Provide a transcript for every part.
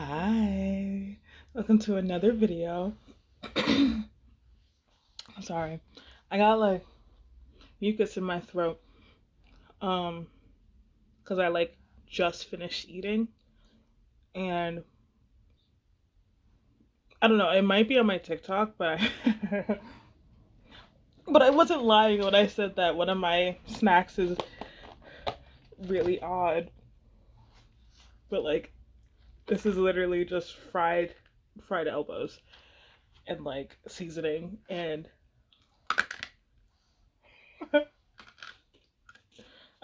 Hi, welcome to another video. I'm sorry, I got like mucus in my throat, um, because I like just finished eating, and I don't know, it might be on my TikTok, but but I wasn't lying when I said that one of my snacks is really odd, but like this is literally just fried elbows and like seasoning and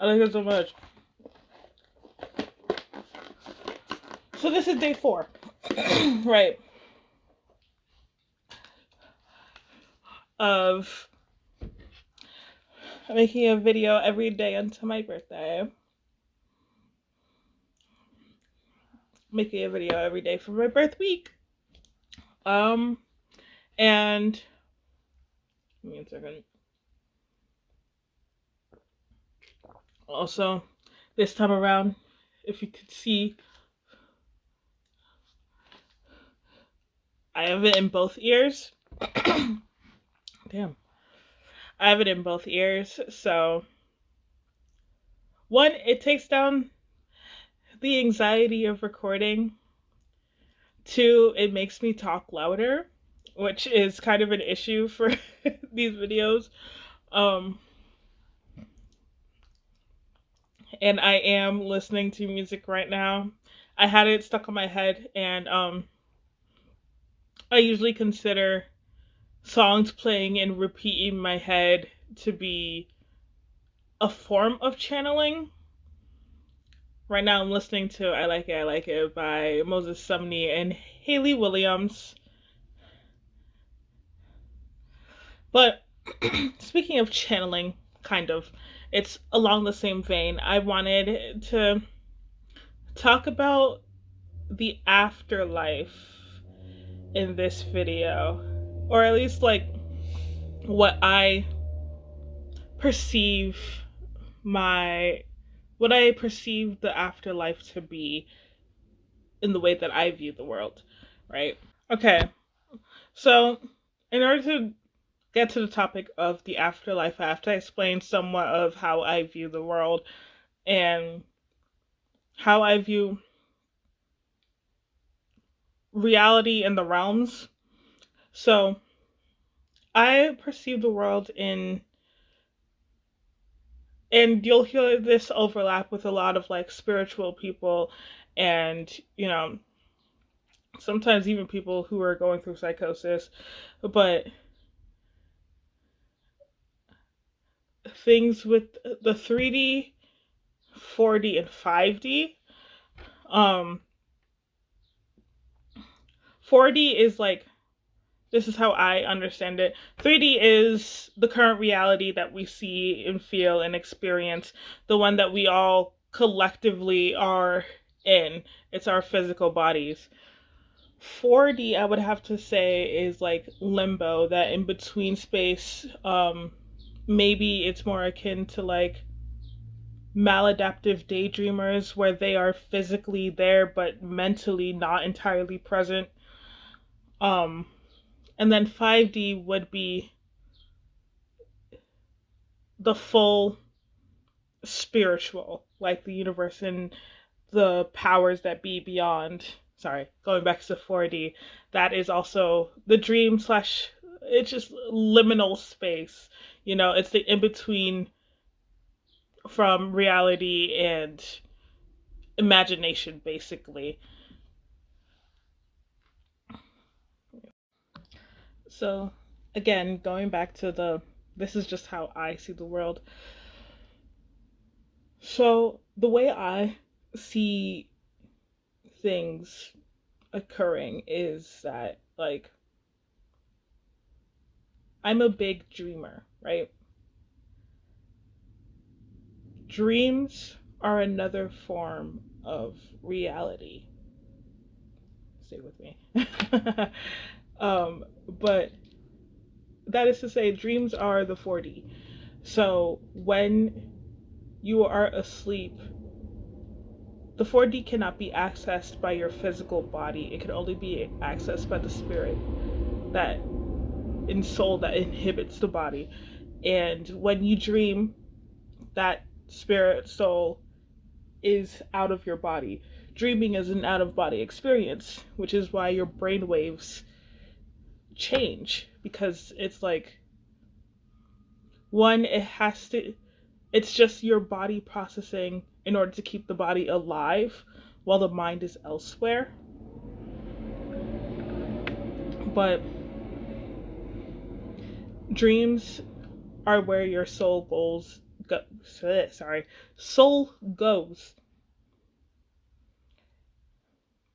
I like it so much. So this is day 4, right, of making a video every day until my birthday. Making a video every day for my birth week. Um, and give me a second. Also, this time around, if you could see, I have it in both ears. Damn. I have it in both ears, so one, it takes down the anxiety of recording. Two, it makes me talk louder, which is kind of an issue for these videos. Um, and I am listening to music right now. I had it stuck on my head, and I usually consider songs playing and repeating in my head to be a form of channeling. Right now, I'm listening to I Like It by Moses Sumney and Haley Williams. But speaking of channeling, kind of, it's along the same vein. I wanted to talk about the afterlife in this video, or at least like what I perceive my what I perceive the afterlife to be in the way that I view the world, right? Okay, so in order to get to the topic of the afterlife, I have to explain somewhat of how I view the world and how I view reality in the realms. So I perceive the world and you'll hear this overlap with a lot of like spiritual people and, sometimes even people who are going through psychosis, but things with the 3D, 4D, and 5D. Um, 4D is like, this is how I understand it. 3D is the current reality that we see and feel and experience, the one that we all collectively are in. It's our physical bodies. 4D, I would have to say, is like limbo, that in between space. Maybe it's more akin to like maladaptive daydreamers where they are physically there but mentally not entirely present. Um, and then 5D would be the full spiritual, like the universe and the powers that be beyond. Sorry, going back to 4D, that is also the dream slash, it's just liminal space. It's the in between from reality and imagination, basically. So, again, going back to this is just how I see the world. So, the way I see things occurring is that, like, I'm a big dreamer, right? Dreams are another form of reality. Stay with me. But that is to say, dreams are the 4D. So when you are asleep, the 4D cannot be accessed by your physical body. It can only be accessed by the spirit that in soul that inhibits the body. And when you dream, that spirit soul is out of your body. Dreaming is an out of body experience, which is why your brain waves change, because it's like, one, it's just your body processing in order to keep the body alive while the mind is elsewhere. But dreams are where your soul goes.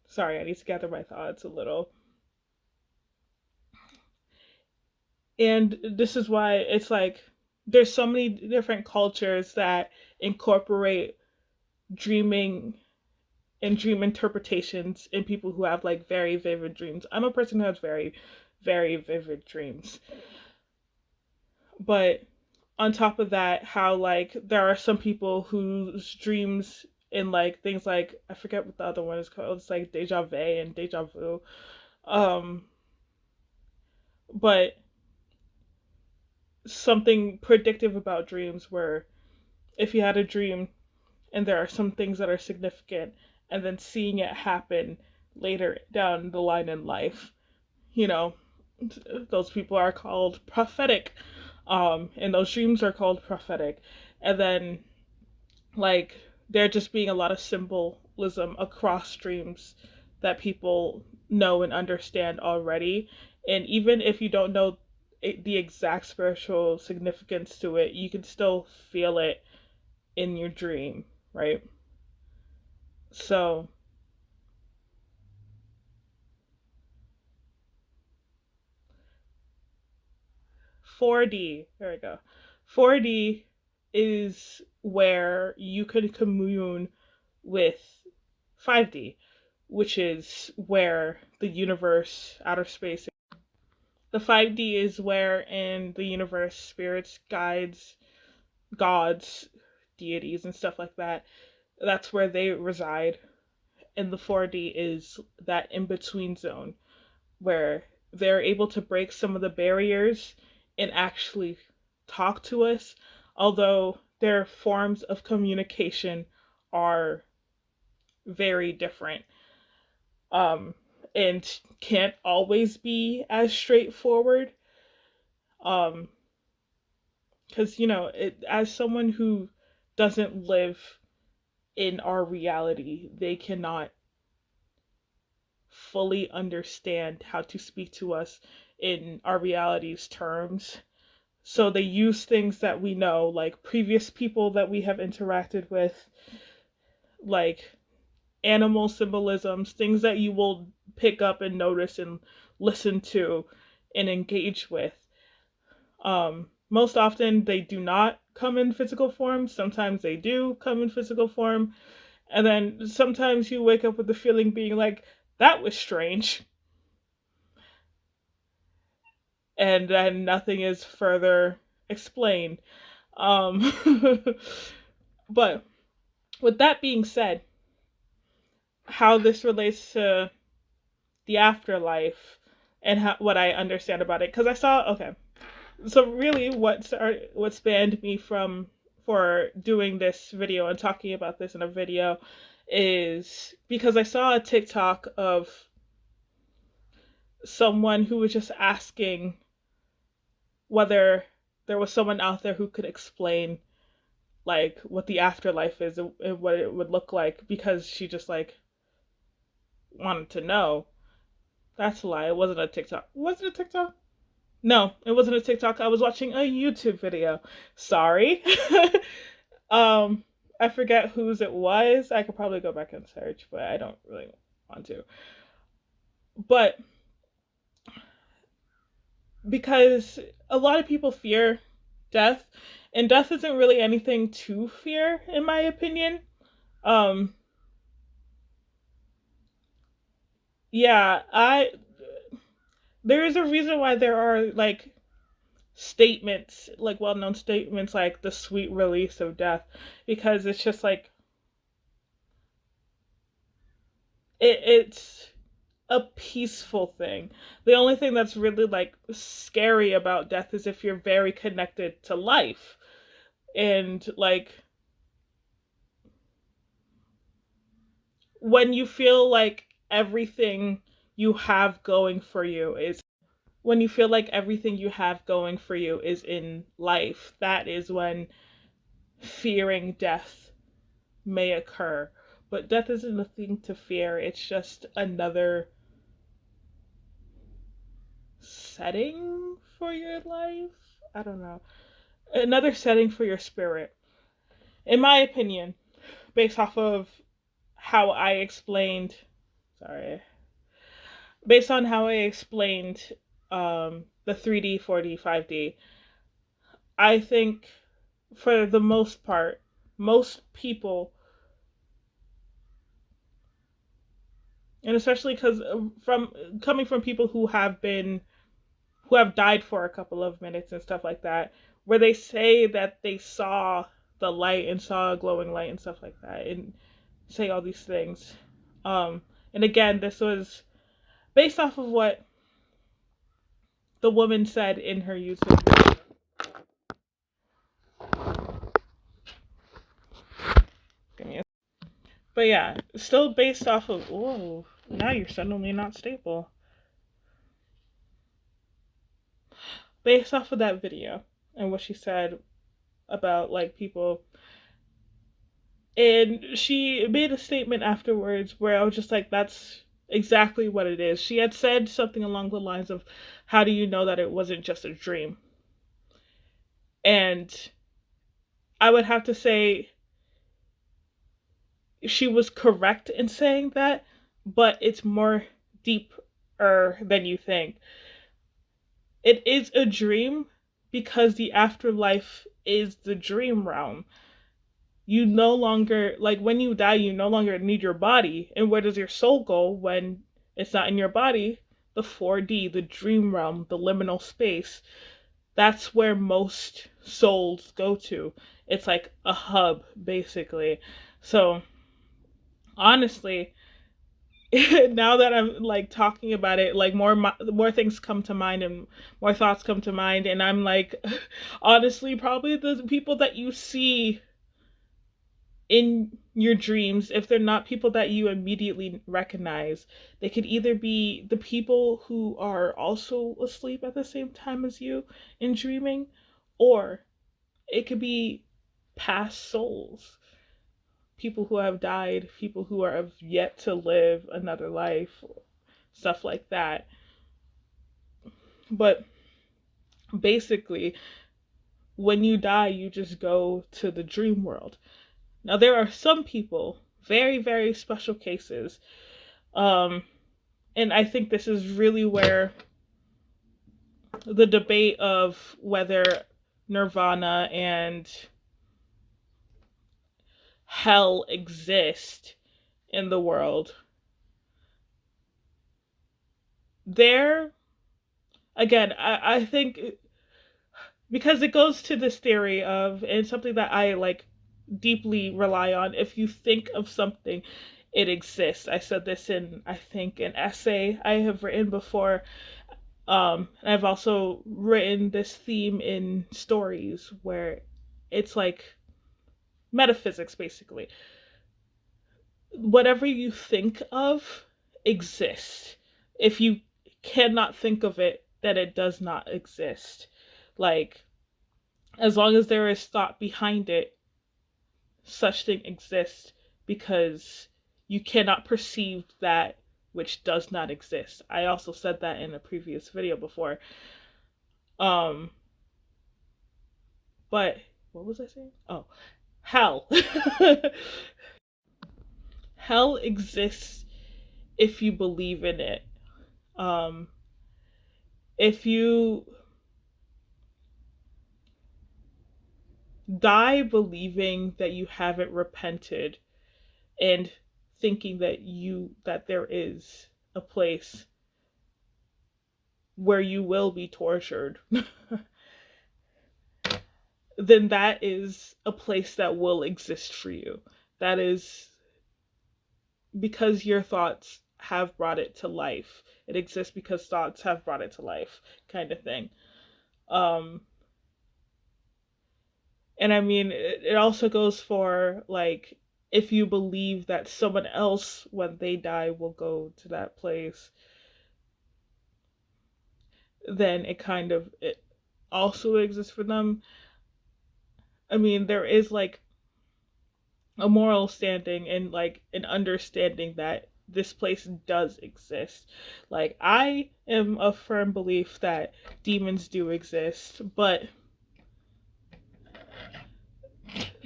Sorry, I need to gather my thoughts a little. And this is why it's like there's so many different cultures that incorporate dreaming and dream interpretations in people who have like very vivid dreams. I'm a person who has very, very vivid dreams. But on top of that, how like there are some people whose dreams in like things like, I forget what the other one is called. It's like deja vu and deja vu. Um, but something predictive about dreams where if you had a dream and there are some things that are significant and then seeing it happen later down the line in life, you know, those people are called prophetic. And those dreams are called prophetic. And then like there just being a lot of symbolism across dreams that people know and understand already. And even if you don't know the exact spiritual significance to it, you can still feel it in your dream, right? So 4D, there we go. 4D is where you can commune with 5D, which is where the universe, outer space. The 5D is where in the universe spirits, guides, gods, deities, and stuff like that, that's where they reside. And the 4D is that in between zone where they're able to break some of the barriers and actually talk to us, although their forms of communication are very different, um, and can't always be as straightforward. Um, because as someone who doesn't live in our reality, they cannot fully understand how to speak to us in our reality's terms. So they use things that we know, like previous people that we have interacted with, like animal symbolisms, things that you will pick up and notice and listen to and engage with. Most often they do not come in physical form. Sometimes they do come in physical form. And then sometimes you wake up with the feeling being like, that was strange. And then nothing is further explained. Um, but with that being said, how this relates to the afterlife and what I understand about it, because I saw, okay, so really what spanned me for doing this video and talking about this in a video is because I saw a TikTok of someone who was just asking whether there was someone out there who could explain like what the afterlife is and what it would look like, because she just like wanted to know. That's a lie. It wasn't a TikTok. Was it a TikTok? No, it wasn't a TikTok. I was watching a YouTube video. Sorry. um, I forget whose it was. I could probably go back and search, but I don't really want to. But because a lot of people fear death, and death isn't really anything to fear, in my opinion. Um, yeah, there is a reason why there are like statements, like well-known statements like the sweet release of death, because it's just like it's a peaceful thing. The only thing that's really like scary about death is if you're very connected to life. And like when you feel like everything you have going for you is when you feel like everything you have going for you is in life, that is when fearing death may occur. But death isn't a thing to fear, it's just another setting for your life. I don't know. Another setting for your spirit. In my opinion, based off of how I explained, sorry, based on how I explained the 3D, 4D, 5D, I think for the most part, most people, and especially because from coming from people who have died for a couple of minutes and stuff like that, where they say that they saw the light and saw a glowing light and stuff like that, and say all these things. And again, this was based off of what the woman said in her YouTube video. But yeah, still based off of, whoa, now you're suddenly not stable. Based off of that video and what she said about like people. And she made a statement afterwards where I was just like, that's exactly what it is. She had said something along the lines of, how do you know that it wasn't just a dream? And I would have to say she was correct in saying that, but it's more deeper than you think. It is a dream because the afterlife is the dream realm. You no longer, like when you die, you no longer need your body. And where does your soul go when it's not in your body? The 4D, the dream realm, the liminal space. That's where most souls go to. It's like a hub, basically. So, honestly, now that I'm like talking about it, like more things come to mind and more thoughts come to mind, and I'm like, honestly, probably the people that you see in your dreams, if they're not people that you immediately recognize, they could either be the people who are also asleep at the same time as you in dreaming, or it could be past souls, people who have died, people who have yet to live another life, stuff like that. But basically, when you die, you just go to the dream world. Now, there are some people, very, very special cases, um, and I think this is really where the debate of whether nirvana and hell exist in the world. There, again, I think because it goes to this theory of, and something that I like deeply rely on, if you think of something, it exists. I said this in, I think, an essay I have written before. I've also written this theme in stories where it's like metaphysics, basically. Whatever you think of exists. If you cannot think of it, then it does not exist. Like, as long as there is thought behind it, such thing exists, because you cannot perceive that which does not exist. I also said that in a previous video before. Um, but what was I saying? Oh, hell. Hell exists if you believe in it. Um, if you die believing that you haven't repented and thinking that there is a place where you will be tortured, then that is a place that will exist for you. That is because your thoughts have brought it to life. It exists because thoughts have brought it to life, kind of thing. Um, and I mean, it also goes for like if you believe that someone else, when they die, will go to that place, then it also exists for them. I mean, there is like a moral standing and like an understanding that this place does exist. Like I am a firm belief that demons do exist, but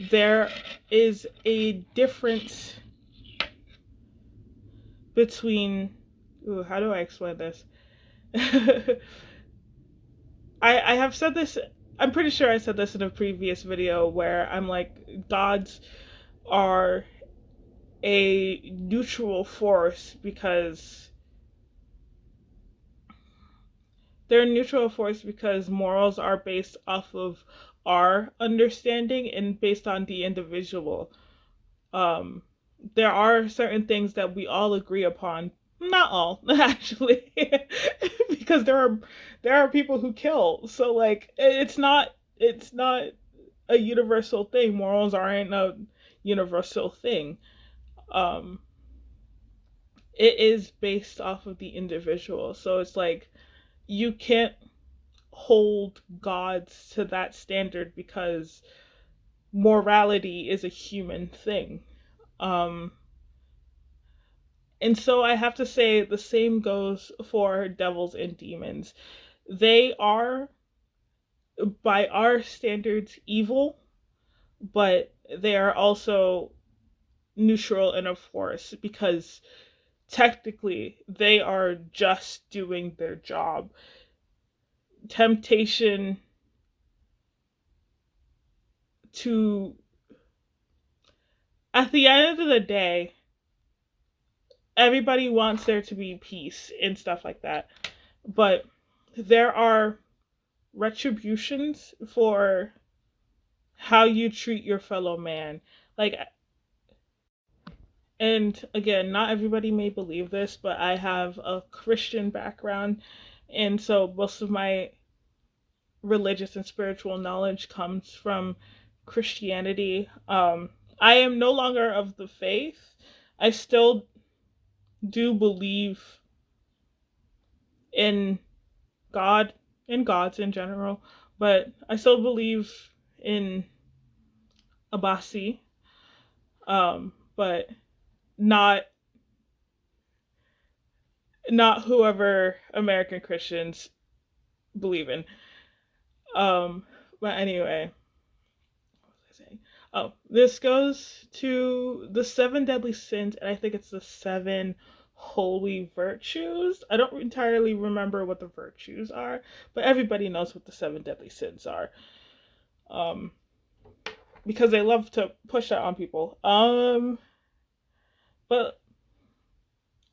there is a difference between how do I explain this? I have said this, I'm pretty sure I said this in a previous video where I'm like gods are a neutral force because they're a neutral force because morals are based off of our understanding and based on the individual. Um, there are certain things that we all agree upon. Not all, actually, because there are people who kill. So like, it's not a universal thing. Morals aren't a universal thing. Um, it is based off of the individual. So it's like you can't hold gods to that standard because morality is a human thing. Um, and so I have to say the same goes for devils and demons. They are, by our standards, evil, but they are also neutral in a force because technically they are just doing their job. Temptation to, at the end of the day, everybody wants there to be peace and stuff like that. But there are retributions for how you treat your fellow man. Like, and again, not everybody may believe this, but I have a Christian background. And so most of my religious and spiritual knowledge comes from Christianity. I am no longer of the faith. I still do believe in God and gods in general, but I still believe in Abasi, but not not whoever American Christians believe in. Um, but anyway, what was I saying? Oh, this goes to the seven deadly sins, and I think it's the seven holy virtues. I don't entirely remember what the virtues are, but everybody knows what the seven deadly sins are. Um, because they love to push that on people. But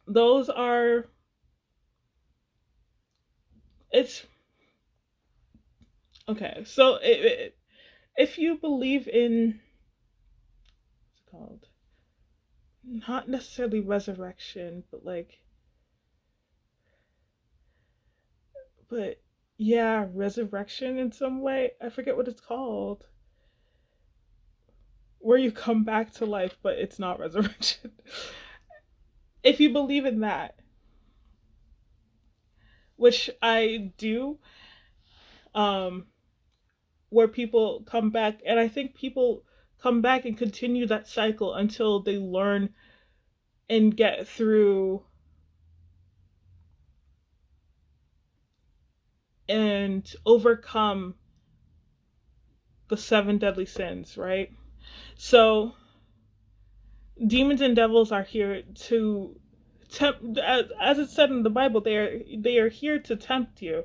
those are, it's okay. So if you believe in, what's it called? Not necessarily resurrection, but like, but yeah, resurrection in some way. I forget what it's called. Where you come back to life, but it's not resurrection. If you believe in that, which I do, um, where people come back, and I think people come back and continue that cycle until they learn and get through and overcome the seven deadly sins, right? So demons and devils are here to tempt, as it's said in the Bible, they are here to tempt you,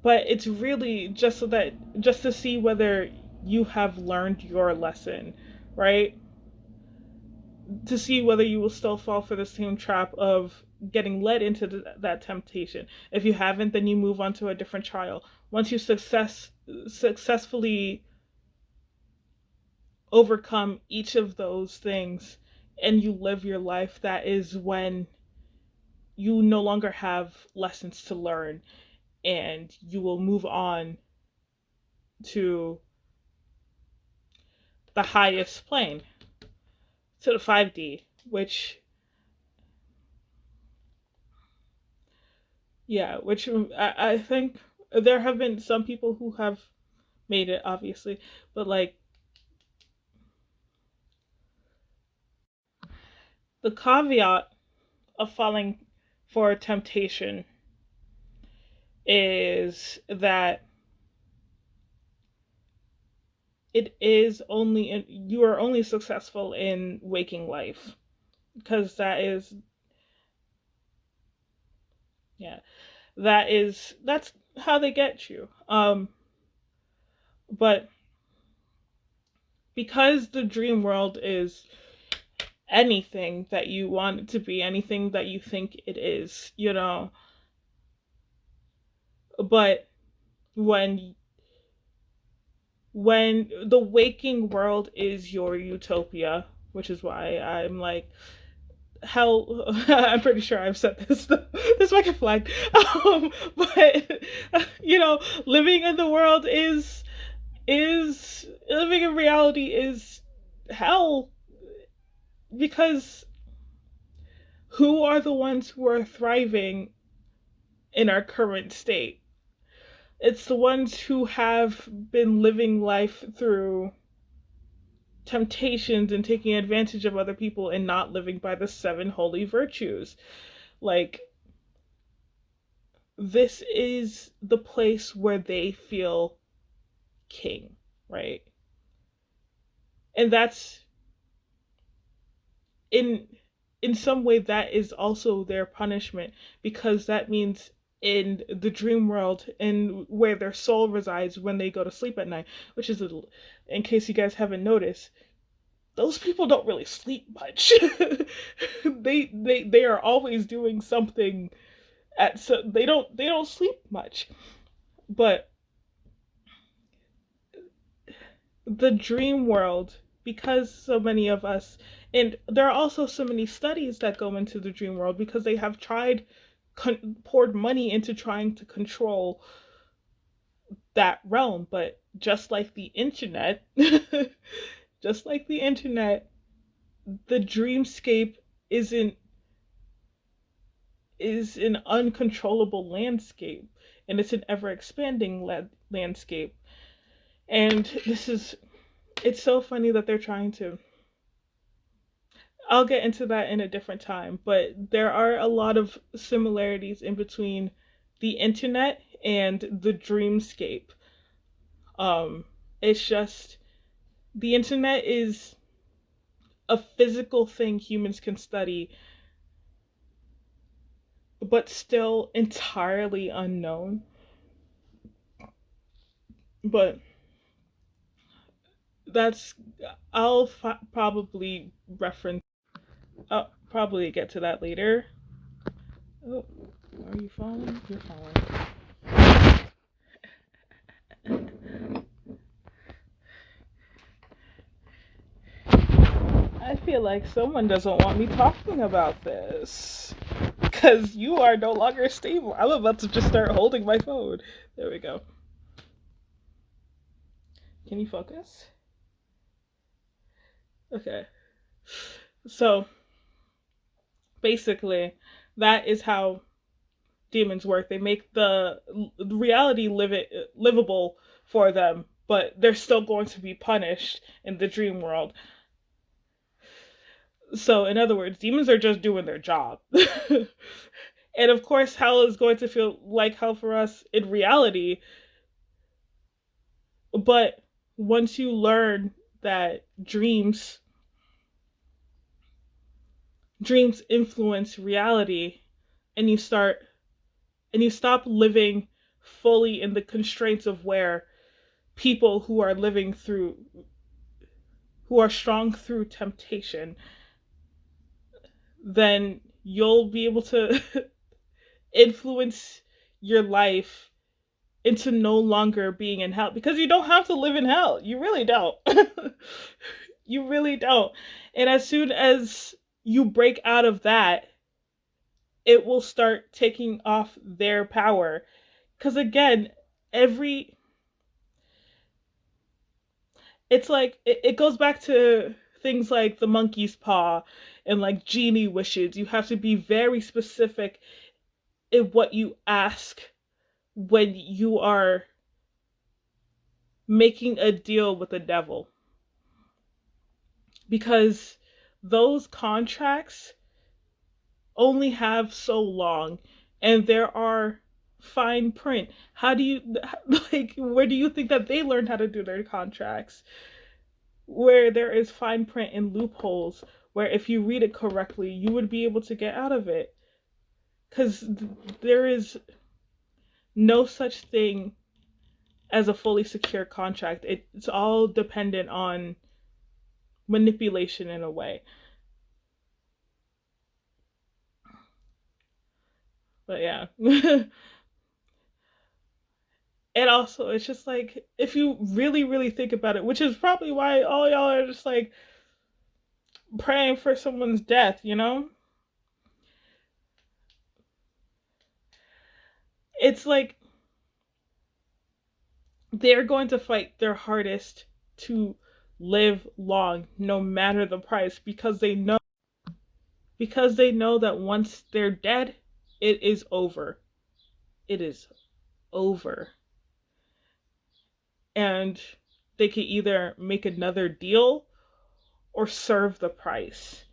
but it's really just so that, just to see whether you have learned your lesson, right? To see whether you will still fall for the same trap of getting led into that temptation. If you haven't, then you move on to a different trial. Once you successfully overcome each of those things, and you live your life, that is when you no longer have lessons to learn, and you will move on to the highest plane, to the 5D, which, yeah, which I think there have been some people who have made it, obviously, but like the caveat of falling for temptation is that it is only you are only successful in waking life, because that is, yeah, that's how they get you. But because the dream world is anything that you want it to be, anything that you think it is, but when the waking world is your utopia, which is why I'm like, hell, I'm pretty sure I've said this. This might get flagged. But living in the world is living in reality is hell, because who are the ones who are thriving in our current state? It's the ones who have been living life through temptations and taking advantage of other people and not living by the seven holy virtues. Like, this is the place where they feel king, right? And that's in some way that is also their punishment, because that means in the dream world, and where their soul resides when they go to sleep at night, which is in case you guys haven't noticed, those people don't really sleep much. They are always doing something, so they don't sleep much. But the dream world, because so many of us, and there are also so many studies that go into the dream world, because they have poured money into trying to control that realm. But just like the internet, just like the internet, the dreamscape isn't is an uncontrollable landscape, and it's an ever expanding landscape. And it's so funny that they're trying to, I'll get into that in a different time, but there are a lot of similarities in between the internet and the dreamscape. It's just, the internet is a physical thing humans can study, but still entirely unknown. But that's, I'll probably reference, I'll probably get to that later. Oh, are you following? You're following. I feel like someone doesn't want me talking about this, because you are no longer stable. I'm about to just start holding my phone. There we go. Can you focus? Okay. So, basically, that is how demons work. They make the reality livable for them, but they're still going to be punished in the dream world. So, in other words, demons are just doing their job. And of course, hell is going to feel like hell for us in reality. But once you learn that dreams influence reality, and you stop living fully in the constraints of where people who are strong through temptation, then you'll be able to influence your life into no longer being in hell, because you don't have to live in hell. You really don't. You really don't. And as soon as you break out of that, it will start taking off their power. Because again, every it's like it goes back to things like the monkey's paw and like genie wishes. You have to be very specific in what you ask when you are making a deal with the devil, because those contracts only have so long, and there are fine print. How do you like where do you think that they learned how to do their contracts? Where there is fine print and loopholes where if you read it correctly, you would be able to get out of it. Cuz there is no such thing as a fully secure contract. It's all dependent on manipulation in a way. But yeah. And also, it's just like, if you really, really think about it, which is probably why all y'all are just like praying for someone's death, you know? It's like they're going to fight their hardest to live long, no matter the price, because they know that once they're dead, it is over. It is over. And they can either make another deal or serve the price.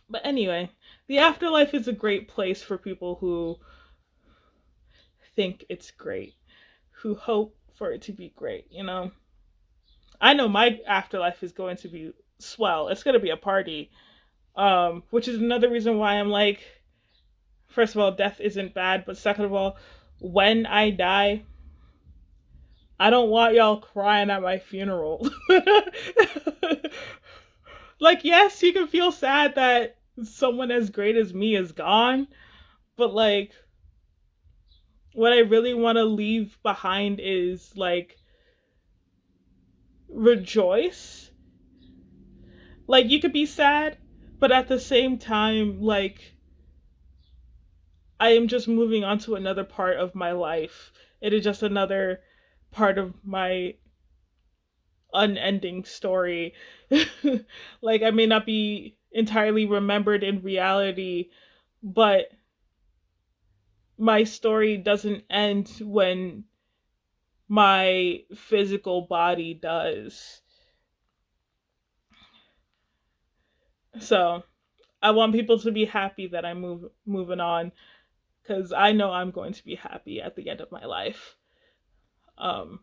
But anyway, the afterlife is a great place for people who think it's great, who hope for it to be great, you know? I know my afterlife is going to be swell. It's going to be a party. Which is another reason why I'm like, first of all, death isn't bad, but second of all, when I die, I don't want y'all crying at my funeral. Like, yes, you can feel sad that someone as great as me is gone, but like, what I really want to leave behind is like rejoice. Like, you could be sad, but at the same time, like, I am just moving on to another part of my life. It is just another part of my unending story. Like, I may not be entirely remembered in reality, but my story doesn't end when my physical body does. So I want people to be happy that I'm moving on, because I know I'm going to be happy at the end of my life. Um,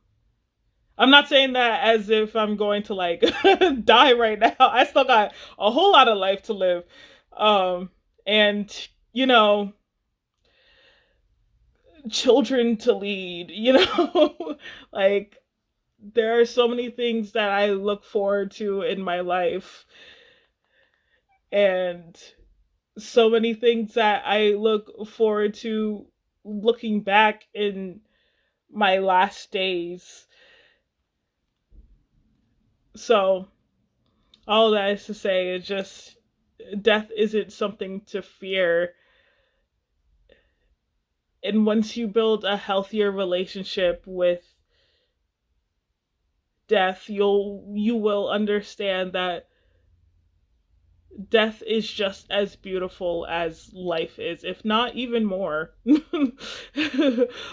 I'm not saying that as if I'm going to like die right now. I still got a whole lot of life to live. Um, and you know, children to lead, you know, like there are so many things that I look forward to in my life, and so many things that I look forward to looking back in my last days. So, all that is to say is just death isn't something to fear. And once you build a healthier relationship with death, you will understand that death is just as beautiful as life is, if not even more.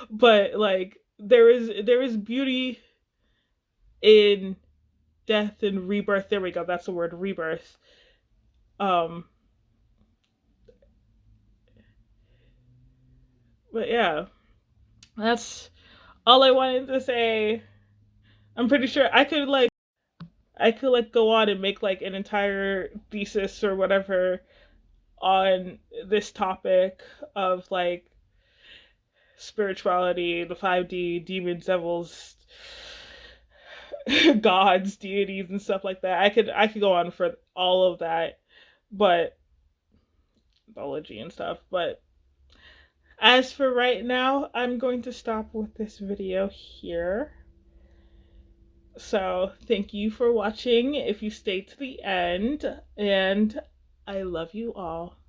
But like there is beauty in death and rebirth. There we go. That's the word, rebirth. Um but yeah, that's all I wanted to say. I'm pretty sure I could like go on and make like an entire thesis or whatever on this topic of like spirituality, the 5D, demons, devils, gods, deities, and stuff like that. I could go on for all of that, but mythology and stuff. But as for right now, I'm going to stop with this video here. So thank you for watching if you stayed to the end, and I love you all.